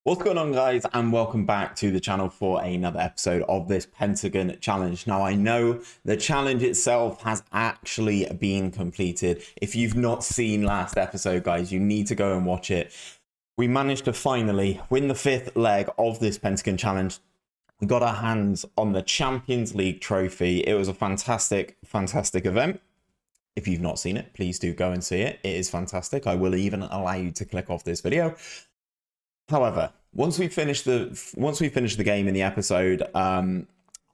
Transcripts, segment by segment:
What's going on, guys, and welcome back to the channel for another episode of this Pentagon challenge. Now, I know the challenge itself has actually been completed. If you've not seen last episode, guys, you need to go and watch it. We managed to finally win the fifth leg of this Pentagon challenge. We got our hands on the Champions League trophy. It was a fantastic event. If you've not seen it, please do go and see it. It is fantastic. I will even allow you to click off this video. However, once we finished the game in the episode, I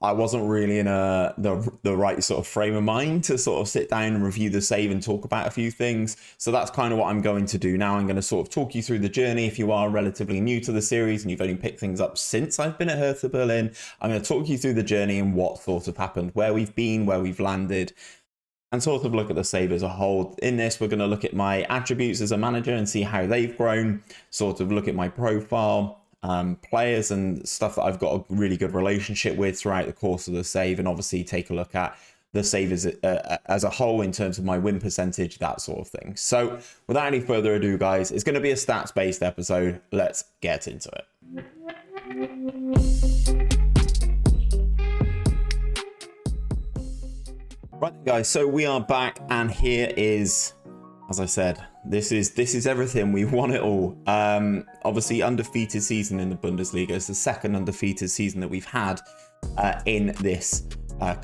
wasn't really in the right sort of frame of mind to sort of sit down and review the save and talk about a few things. So that's kind of what I'm going to do now. I'm going to sort of talk you through the journey. If you are relatively new to the series and you've only picked things up since I've been at Hertha Berlin, I'm going to talk you through the journey and what sort of happened, where we've been, where we've landed, and sort of look at the save as a whole. In this, we're going to look at my attributes as a manager and see how they've grown, sort of look at my profile, players and stuff that I've got a really good relationship with throughout the course of the save, and obviously take a look at the save as a whole in terms of my win percentage, that sort of thing. So without any further ado, guys, it's going to be a stats-based episode. Let's get into it. Right, guys, so we are back, and here is, as I said, this is everything. We won it all. Obviously, undefeated season in the Bundesliga. It's the second undefeated season that we've had in this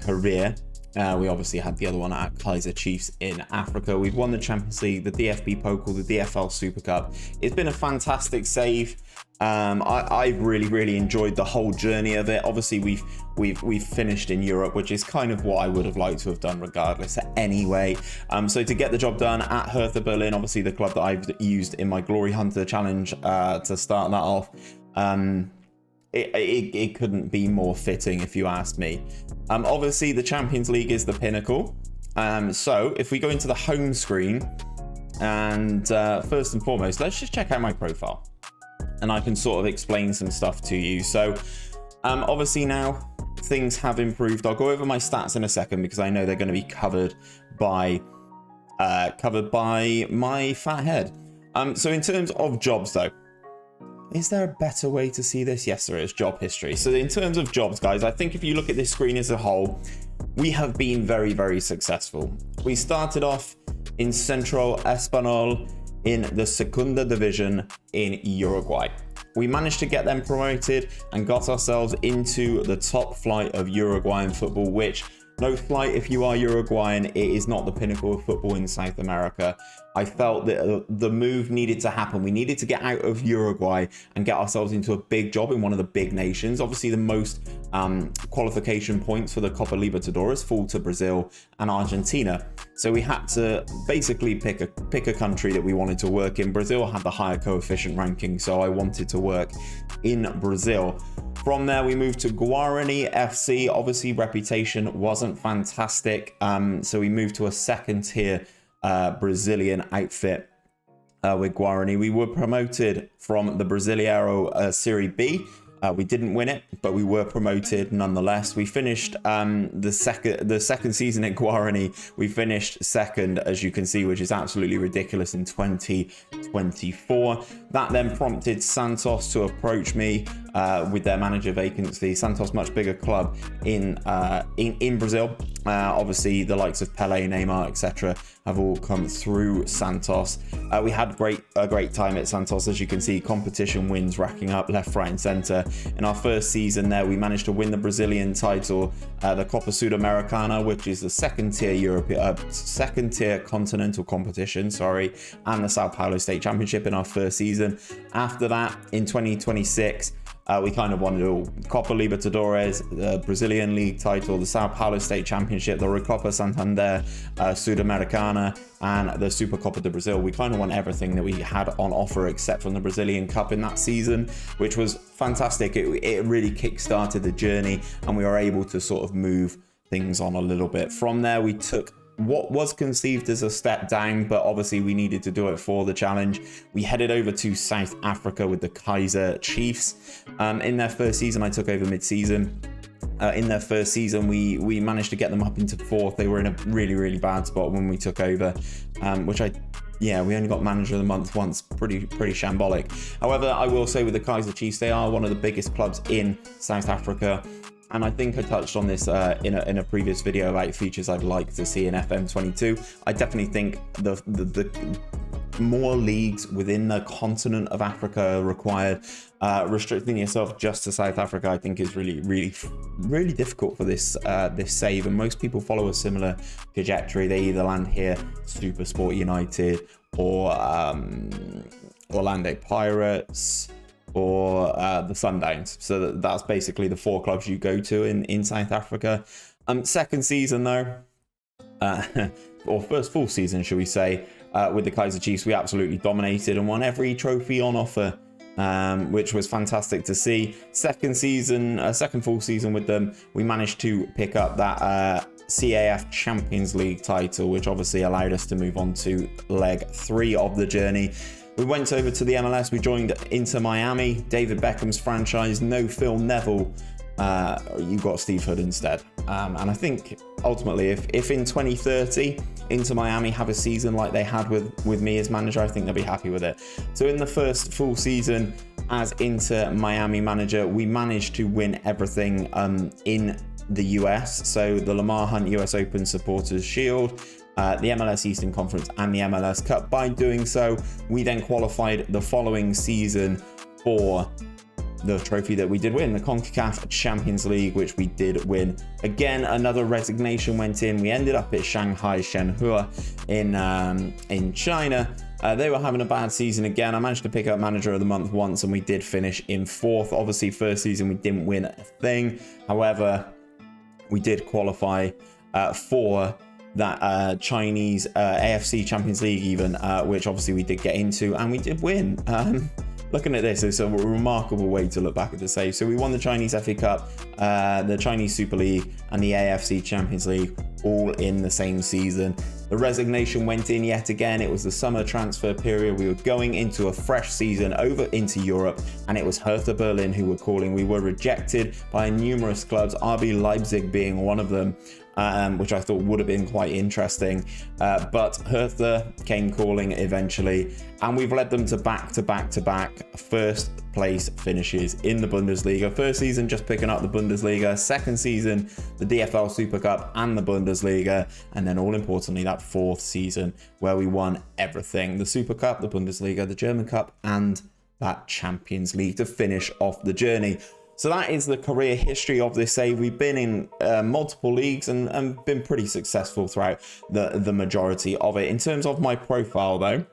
career. We obviously had the other one at Kaiser Chiefs in Africa. We've won the Champions League, the DFB Pokal, the DFL Super Cup. It's been a fantastic save. I've really enjoyed the whole journey of it. Obviously, we've finished in Europe, which is kind of what I would have liked to have done regardless anyway. So to get the job done at Hertha Berlin, obviously the club that I've used in my Glory Hunter challenge to start that off, it couldn't be more fitting, if you ask me. Obviously, the Champions League is the pinnacle. So if we go into the home screen, and first and foremost, let's just check out my profile, and I can sort of explain some stuff to you. So obviously now things have improved. I'll go over my stats in a second because I know they're going to be covered by my fat head. So in terms of jobs, though, is there a better way to see this? Yes, there is. Job history. So in terms of jobs, guys, I think if you look at this screen as a whole, we have been very successful. We started off in Central Español in the Segunda Division in Uruguay. We managed to get them promoted and got ourselves into the top flight of Uruguayan football, which, no slight if you are Uruguayan, it is not the pinnacle of football in South America. I felt that the move needed to happen. We needed to get out of Uruguay and get ourselves into a big job in one of the big nations. Obviously, the most qualification points for the Copa Libertadores fall to Brazil and Argentina. So we had to basically pick a country that we wanted to work in. Brazil had the higher coefficient ranking, so I wanted to work in Brazil. From there, we moved to Guarani FC. Obviously, reputation wasn't fantastic, so we moved to a second tier Brazilian outfit with Guarani. We were promoted from the Brasileiro Serie B. We didn't win it, but we were promoted nonetheless. We finished the second season at Guarani. We finished second, as you can see, which is absolutely ridiculous, in 2024. That then prompted Santos to approach me with their manager vacancy. Santos, much bigger club in Brazil. Obviously, the likes of Pele, Neymar, etc. have all come through Santos. We had a great time at Santos. As you can see, competition wins racking up left, right, and center. In our first season there, we managed to win the Brazilian title, the Copa Sudamericana, which is the second tier continental competition, and the Sao Paulo State Championship in our first season. After that, in 2026, we kind of won it all. Copa Libertadores, the Brazilian League title, the Sao Paulo State Championship, the Recopa Santander Sudamericana, and the Super Copa de Brazil. We kind of won everything that we had on offer except from the Brazilian Cup in that season, which was fantastic. It really kick-started the journey, and we were able to sort of move things on a little bit. From there, we took what was conceived as a step down, but obviously we needed to do it for the challenge. We headed over to South Africa with the Kaiser Chiefs. In their first season, I took over mid-season. In their first season, we managed to get them up into fourth. They were in a really bad spot when we took over, which I yeah, we only got manager of the month once. Pretty shambolic. However, I will say with the Kaizer Chiefs, they are one of the biggest clubs in South Africa. And I think I touched on this in a previous video about features I'd like to see in FM22. I definitely think the more leagues within the continent of Africa are required. Restricting yourself just to South Africa, I think, is really difficult for this save. And most people follow a similar trajectory. They either land here, Super Sport United, or Orlando Pirates, or the Sundowns. So that's basically the 4 clubs you go to in South Africa. Second season though, or first full season, shall we say, with the Kaizer Chiefs, we absolutely dominated and won every trophy on offer, which was fantastic to see. Second full season with them, we managed to pick up that CAF Champions League title, which obviously allowed us to move on to leg 3 of the journey. We went over to the MLS. We joined Inter Miami, David Beckham's franchise. No Phil Neville. You got Steve Hood instead. And I think ultimately, if in 2030 Inter Miami have a season like they had with me as manager, I think they'll be happy with it. So in the first full season as Inter Miami manager, we managed to win everything in the US. So the Lamar Hunt US Open Supporters Shield, the MLS Eastern Conference, and the MLS Cup. By doing so, we then qualified the following season for the trophy that we did win, the CONCAF Champions League, which we did win. Again, another resignation went in. We ended up at Shanghai Shenhua in China. They were having a bad season again. I managed to pick up manager of the month once, and we did finish in 4th. Obviously, first season we didn't win a thing. However, we did qualify for that Chinese AFC Champions League even, which obviously we did get into, and we did win. Looking at this, it's a remarkable way to look back at the save. So we won the Chinese FA Cup, the Chinese Super League, and the AFC Champions League all in the same season. The resignation went in yet again. It was the summer transfer period. We were going into a fresh season over into Europe, and it was Hertha Berlin who were calling. We were rejected by numerous clubs, RB Leipzig being one of them, which I thought would have been quite interesting. But Hertha came calling eventually, and we've led them to back-to-back first place finishes in the Bundesliga. First season just picking up the Bundesliga, second season the DFL Super Cup and the Bundesliga, and then all importantly that 4th season where we won everything: the Super Cup, the Bundesliga, the German Cup, and that Champions League to finish off the journey. So that is the career history of this save. We've been in multiple leagues and been pretty successful throughout the majority of it. In terms of my profile though,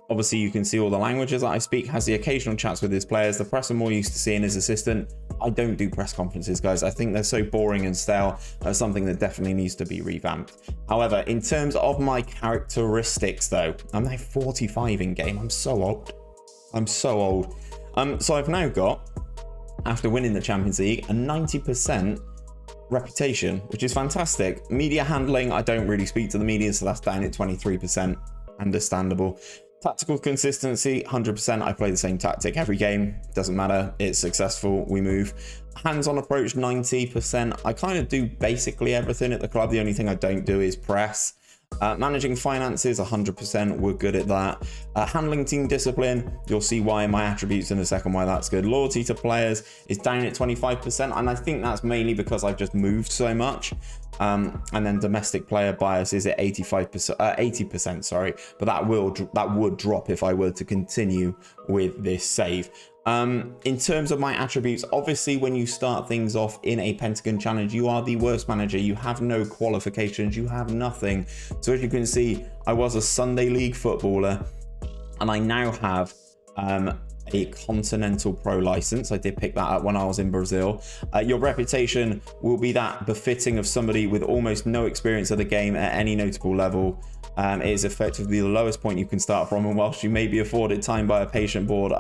obviously you can see all the languages that I speak, has the occasional chats with his players. The press I'm more used to seeing his assistant. I don't do press conferences, guys. I think they're so boring and stale. That's something that definitely needs to be revamped. However, in terms of my characteristics though, I'm now 45 in game. I'm so old. So I've now got, after winning the Champions League, a 90% reputation, which is fantastic. Media handling, I don't really speak to the media, so that's down at 23%. Understandable. Tactical consistency, 100%. I play the same tactic every game. Doesn't matter. It's successful. We move. Hands-on approach, 90%. I kind of do basically everything at the club. The only thing I don't do is press. Managing finances, 100%. We're good at that. Handling team discipline, you'll see why in my attributes in a second why that's good. Loyalty to players is down at 25%, and I think that's mainly because I've just moved so much. And then domestic player bias is at 80%, sorry, but that would drop if I were to continue with this save. In terms of my attributes, obviously when you start things off in a Pentagon challenge, you are the worst manager. You have no qualifications, you have nothing. So as you can see, I was a Sunday League footballer, and I now have a Continental Pro license. I did pick that up when I was in Brazil. Your reputation will be that befitting of somebody with almost no experience of the game at any notable level. It is effectively the lowest point you can start from, and whilst you may be afforded time by a patient board,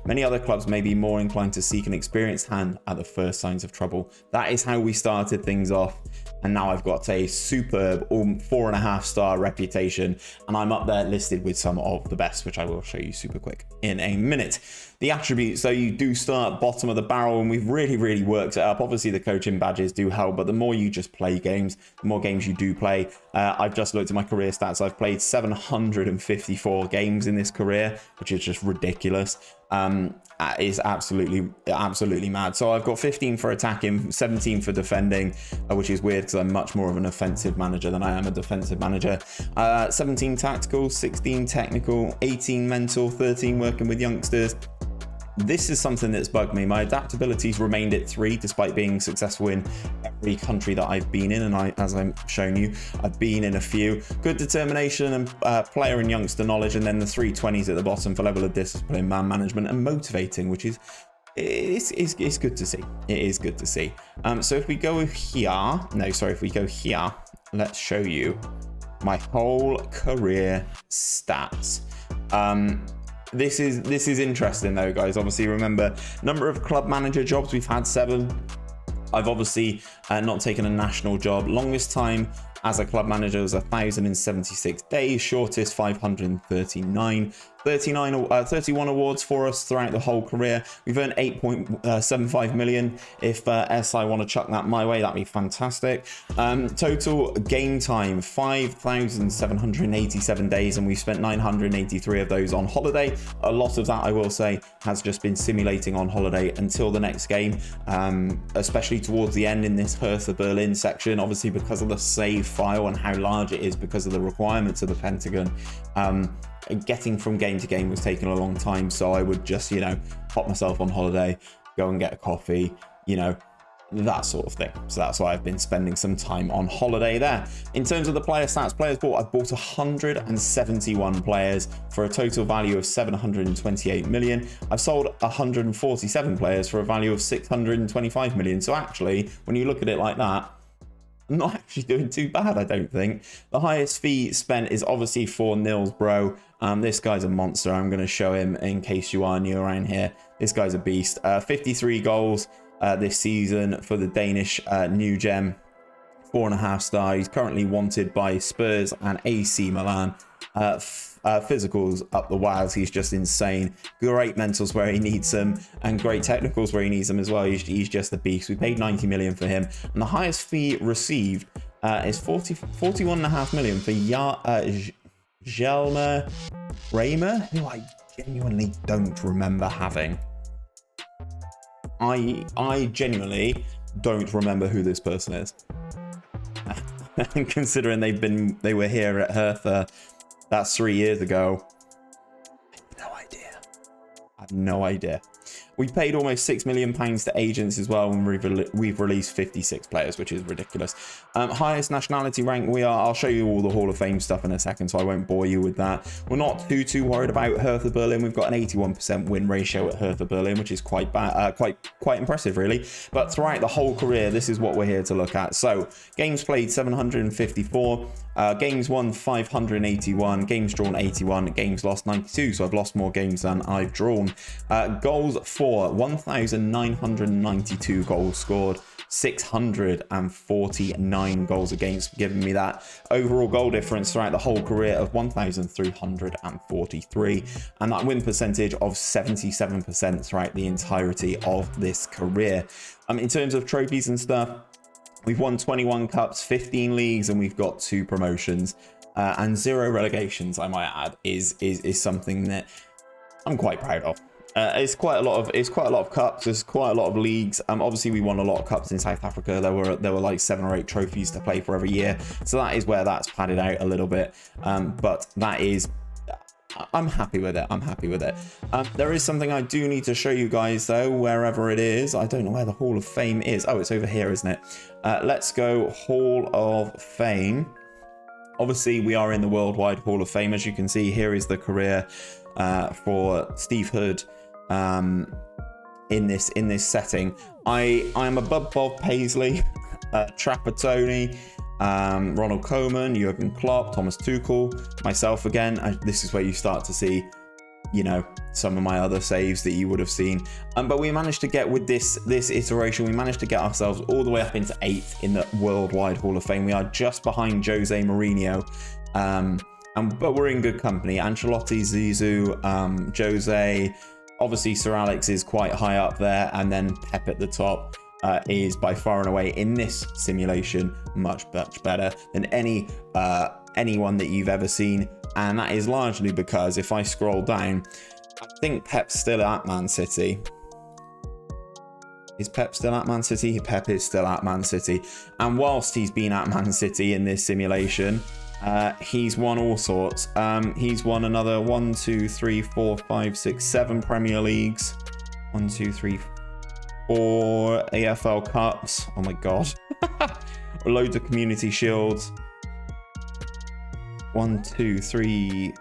many other clubs may be more inclined to seek an experienced hand at the first signs of trouble. That is how we started things off, and now I've got a superb 4.5-star reputation, and I'm up there listed with some of the best, which I will show you super quick in a minute. The attributes, though, you do start bottom of the barrel, and we've really worked it up. Obviously the coaching badges do help, but the more you just play games, the more games you do play. I've just looked at my career stats stats. I've played 754 games in this career, which is just ridiculous. Is absolutely mad. So I've got 15 for attacking, 17 for defending, which is weird because I'm much more of an offensive manager than I am a defensive manager. 17 tactical, 16 technical, 18 mental, 13 working with youngsters. This is something that's bugged me. My adaptability's remained at 3 despite being successful in every country that I've been in, and as I've shown you, I've been in a few. Good determination and player and youngster knowledge, and then the 3 20s at the bottom for level of discipline, man management, and motivating, which is it's good to see. It is good to see. So if we go here, if we go here, let's show you my whole career stats. This is interesting though, guys. Obviously, remember, number of club manager jobs, we've had 7. I've obviously not taken a national job. Longest time as a club manager was 1,076 days. Shortest 539. 31 awards for us throughout the whole career. We've earned 8.75 million. If SI want to chuck that my way, that'd be fantastic. Total game time 5,787 days, and we've spent 983 of those on holiday. A lot of that, I will say, has just been simulating on holiday until the next game, especially towards the end in this Hertha Berlin section, obviously because of the save file and how large it is because of the requirements of the Pentagon. Getting from game to game was taking a long time, so I would just, pop myself on holiday, go and get a coffee, that sort of thing. So that's why I've been spending some time on holiday there. In terms of the player stats, I've bought 171 players for a total value of 728 million. I've sold 147 players for a value of 625 million. So actually, when you look at it like that, I'm not actually doing too bad, I don't think. The highest fee spent is obviously for Nils Bro. This guy's a monster. I'm going to show him in case you are new around here. This guy's a beast. 53 goals this season for the Danish new gem. 4.5 star. He's currently wanted by Spurs and AC Milan. Physicals up the wires. He's just insane. Great mentals where he needs them, and great technicals where he needs them as well. He's just a beast. We paid 90 million for him, and the highest fee received is 41.5 million for Jelmer Raymer, who I genuinely don't remember having. I genuinely don't remember who this person is. And considering they were here at Hertha, that's 3 years ago. I have no idea. We paid almost £6 million to agents as well, and we've released 56 players, which is ridiculous. Highest nationality rank we are. I'll show you all the Hall of Fame stuff in a second, so I won't bore you with that. We're not too worried about Hertha Berlin. We've got an 81% win ratio at Hertha Berlin, which is quite impressive, really. But throughout the whole career, this is what we're here to look at. So games played 754. Games won 581, games drawn 81, games lost 92, so I've lost more games than I've drawn. Goals for 1,992 goals scored, 649 goals against, giving me that overall goal difference throughout the whole career of 1,343, and that win percentage of 77% throughout the entirety of this career. In terms of trophies and stuff, we've won 21 cups, 15 leagues, and we've got 2 promotions, and 0 relegations, I might add, is something that I'm quite proud of. It's quite a lot of cups. There's quite a lot of leagues. Obviously we won a lot of cups in South Africa. There were like 7 or 8 trophies to play for every year, so that is where that's padded out a little bit. But that is, I'm happy with it. There is something I do need to show you guys though, wherever it is. I don't know where the Hall of Fame is. Oh, it's over here, isn't it? Let's go Hall of Fame. Obviously we are in the Worldwide Hall of Fame. As you can see, here is the career for Steve Hood in this setting. I'm above Bob Paisley, Trapattoni, Ronald Koeman, Jurgen Klopp, Thomas Tuchel, myself again. This is where you start to see, some of my other saves that you would have seen. But we managed to get, with this iteration, we managed to get ourselves all the way up into 8th in the Worldwide Hall of Fame. We are just behind Jose Mourinho. But we're in good company. Ancelotti, Zizou, Jose, obviously Sir Alex is quite high up there, and then Pep at the top is by far and away in this simulation much better than any anyone that you've ever seen. And that is largely because if I scroll down, I think Pep's still at Man City. Is Pep still at Man City? Pep is still at Man City. And whilst he's been at Man City in this simulation, he's won all sorts. He's won another 1, 2, 3, 4, 5, 6, 7 Premier Leagues. 1, 2, 3, 4 AFL Cups. Oh my God. Loads of Community Shields. 1, 2, 3,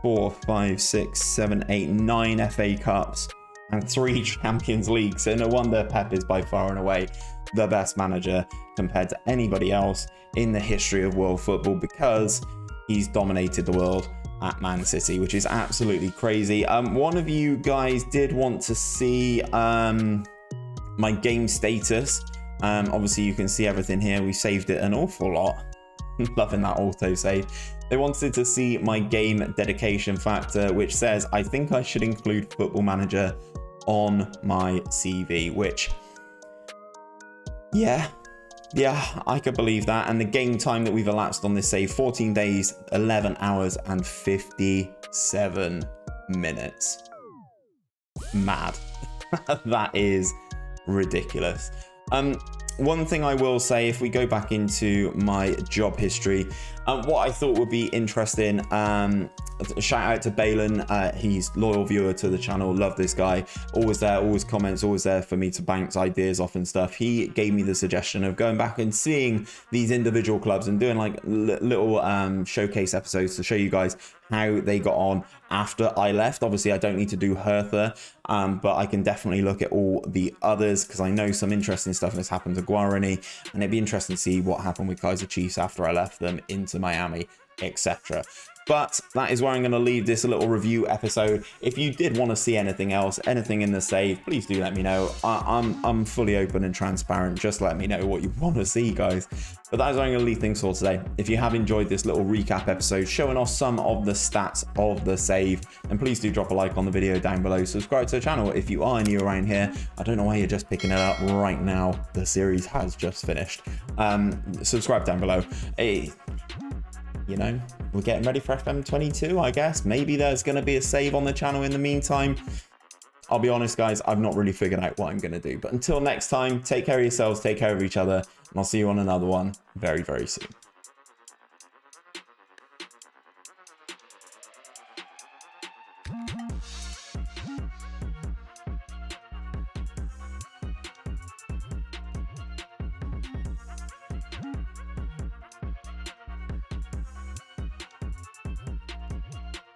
4, 5, 6, 7, 8, 9 FA Cups. And 3 Champions Leagues. So no wonder Pep is by far and away the best manager compared to anybody else in the history of world football, because he's dominated the world at Man City, which is absolutely crazy. One of you guys did want to see my game status. Obviously you can see everything here. We saved it an awful lot. Loving that autosave. They wanted to see my game dedication factor, which says I think I should include Football Manager on my CV, which, yeah, I could believe that. And the game time that we've elapsed on this save, 14 days, 11 hours and 57 minutes. Mad. That is ridiculous. One thing I will say, if we go back into my job history, what I thought would be interesting, shout out to Balin, he's loyal viewer to the channel, love this guy, always there, always comments, always there for me to bounce ideas off and stuff. He gave me the suggestion of going back and seeing these individual clubs and doing like little showcase episodes to show you guys how they got on after I left. Obviously I don't need to do Hertha, but I can definitely look at all the others, because I know some interesting stuff has happened to Guarani, and it'd be interesting to see what happened with Kaiser Chiefs after I left them into Miami, etc. But that is where I'm going to leave this little review episode. If you did want to see anything else, anything in the save, please do let me know. I'm fully open and transparent. Just let me know what you want to see, guys. But that is where I'm going to leave things for today. If you have enjoyed this little recap episode showing off some of the stats of the save, then please do drop a like on the video down below. Subscribe to the channel if you are new around here. I don't know why you're just picking it up right now. The series has just finished. Subscribe down below. Hey, you know, we're getting ready for FM22, I guess. Maybe there's going to be a save on the channel in the meantime. I'll be honest, guys, I've not really figured out what I'm going to do. But until next time, take care of yourselves, take care of each other, and I'll see you on another one very, very soon.